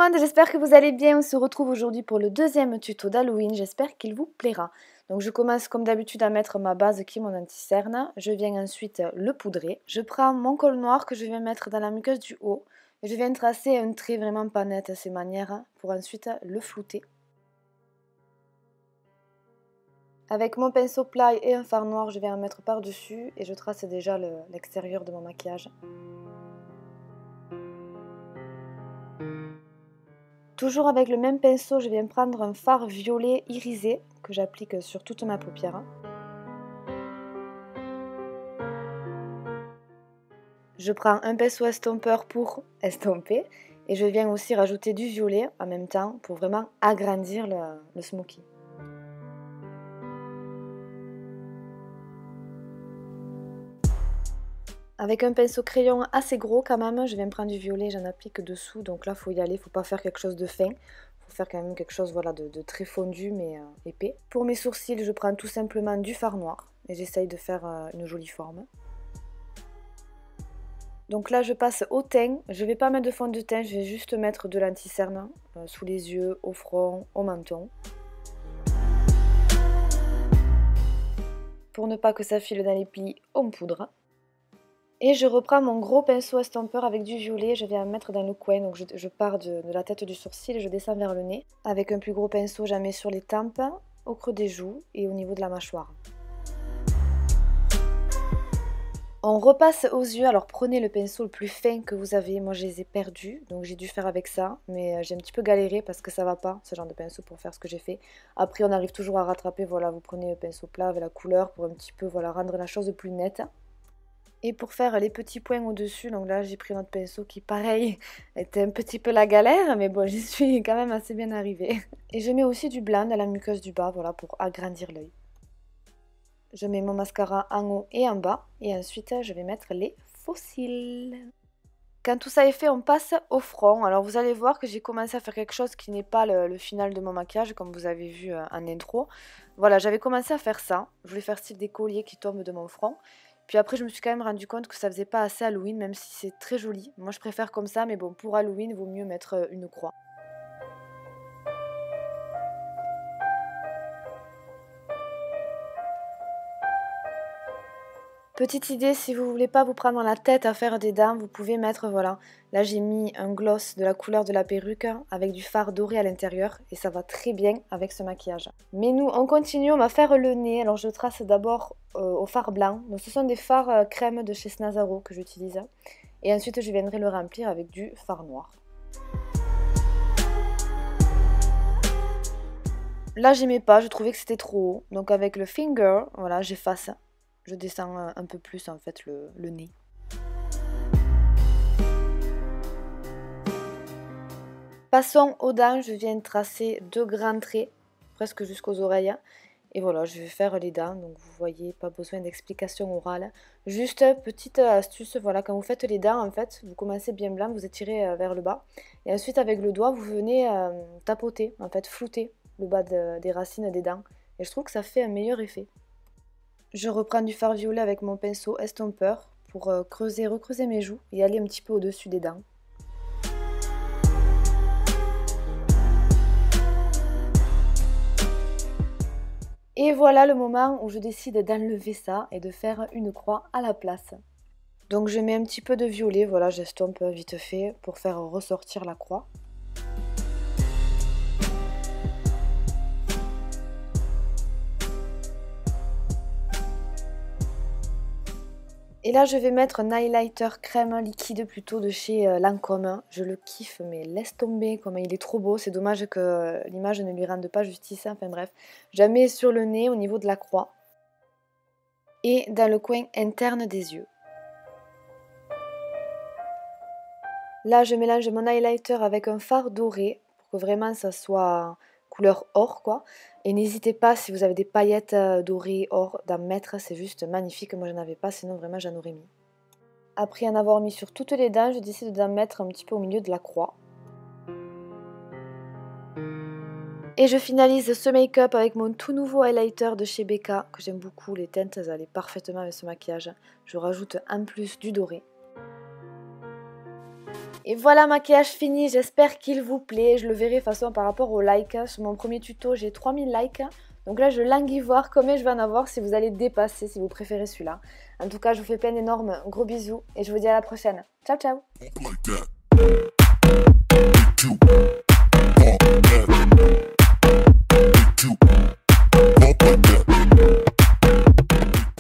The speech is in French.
monde, j'espère que vous allez bien. On se retrouve aujourd'hui pour le deuxième tuto d'Halloween. J'espère qu'il vous plaira. Donc je commence comme d'habitude à mettre ma base qui est mon anti-cerne. Je viens ensuite le poudrer. Je prends mon col noir que je viens mettre dans la muqueuse du haut. Et je viens tracer un trait vraiment pas net à ces manières pour ensuite le flouter. Avec mon pinceau plat et un fard noir, je viens en mettre par-dessus et je trace déjà l'extérieur de mon maquillage. Toujours avec le même pinceau, je viens prendre un fard violet irisé que j'applique sur toute ma paupière. Je prends un pinceau estompeur pour estomper et je viens aussi rajouter du violet en même temps pour vraiment agrandir le smoky. Avec un pinceau crayon assez gros quand même, je viens prendre du violet, j'en applique dessous, donc là il faut y aller, il ne faut pas faire quelque chose de fin, il faut faire quand même quelque chose voilà, de très fondu mais épais. Pour mes sourcils, je prends tout simplement du fard noir et j'essaye de faire une jolie forme. Donc là je passe au teint, je ne vais pas mettre de fond de teint, je vais juste mettre de l'anti-cerne sous les yeux, au front, au menton. Pour ne pas que ça file dans les plis, on poudre. Et je reprends mon gros pinceau estompeur avec du violet, je viens mettre dans le coin, donc je pars de la tête du sourcil et je descends vers le nez. Avec un plus gros pinceau, j'en mets sur les tempes, au creux des joues et au niveau de la mâchoire. On repasse aux yeux, alors prenez le pinceau le plus fin que vous avez, moi je les ai perdus, donc j'ai dû faire avec ça, mais j'ai un petit peu galéré parce que ça va pas, ce genre de pinceau pour faire ce que j'ai fait. Après on arrive toujours à rattraper, voilà, vous prenez le pinceau plat avec la couleur pour un petit peu voilà, rendre la chose plus nette. Et pour faire les petits points au-dessus, donc là j'ai pris notre pinceau qui pareil était un petit peu la galère, mais bon j'y suis quand même assez bien arrivée. Et je mets aussi du blanc dans la muqueuse du bas, voilà, pour agrandir l'œil. Je mets mon mascara en haut et en bas, et ensuite je vais mettre les faux cils. Quand tout ça est fait, on passe au front. Alors vous allez voir que j'ai commencé à faire quelque chose qui n'est pas le final de mon maquillage, comme vous avez vu en intro. Voilà, j'avais commencé à faire ça. Je voulais faire style des colliers qui tombent de mon front. Puis après, je me suis quand même rendu compte que ça faisait pas assez Halloween, même si c'est très joli. Moi, je préfère comme ça, mais bon, pour Halloween, il vaut mieux mettre une croix. Petite idée, si vous voulez pas vous prendre la tête à faire des dents, vous pouvez mettre, voilà, là j'ai mis un gloss de la couleur de la perruque avec du fard doré à l'intérieur et ça va très bien avec ce maquillage. Mais nous, on continue, on va faire le nez. Alors je trace d'abord au fard blanc. Donc ce sont des fards crème de chez Snazaro que j'utilise. Et ensuite je viendrai le remplir avec du fard noir. Là j'aimais pas, je trouvais que c'était trop haut. Donc avec le finger, voilà, j'efface. Je descends un peu plus en fait le nez. Passons aux dents, je viens tracer deux grands traits, presque jusqu'aux oreilles. Et voilà, je vais faire les dents, donc vous voyez, pas besoin d'explication orale. Juste petite astuce, voilà, quand vous faites les dents, en fait, vous commencez bien blanc, vous étirez vers le bas. Et ensuite avec le doigt, vous venez tapoter, en fait, flouter le bas des racines des dents. Et je trouve que ça fait un meilleur effet. Je reprends du fard violet avec mon pinceau estompeur pour recreuser mes joues et aller un petit peu au-dessus des dents. Et voilà le moment où je décide d'enlever ça et de faire une croix à la place. Donc je mets un petit peu de violet, voilà, j'estompe vite fait pour faire ressortir la croix. Et là, je vais mettre un highlighter crème liquide plutôt de chez Lancôme. Je le kiffe, mais laisse tomber, comme il est trop beau. C'est dommage que l'image ne lui rende pas justice. Enfin bref, je la mets sur le nez au niveau de la croix et dans le coin interne des yeux. Là, je mélange mon highlighter avec un fard doré pour que vraiment ça soit couleur or, quoi. Et n'hésitez pas, si vous avez des paillettes dorées or, d'en mettre, c'est juste magnifique. Moi, j'en avais pas, sinon vraiment j'en aurais mis. Après en avoir mis sur toutes les dents, je décide d'en mettre un petit peu au milieu de la croix. Et je finalise ce make-up avec mon tout nouveau highlighter de chez Becca, que j'aime beaucoup. Les teintes, elles allaient parfaitement avec ce maquillage. Je rajoute en plus du doré. Et voilà, maquillage fini, j'espère qu'il vous plaît. Je le verrai de toute façon par rapport aux likes. Sur mon premier tuto, j'ai 3000 likes. Donc là, je languis voir combien je vais en avoir si vous allez dépasser, si vous préférez celui-là. En tout cas, je vous fais plein d'énormes gros bisous et je vous dis à la prochaine. Ciao, ciao!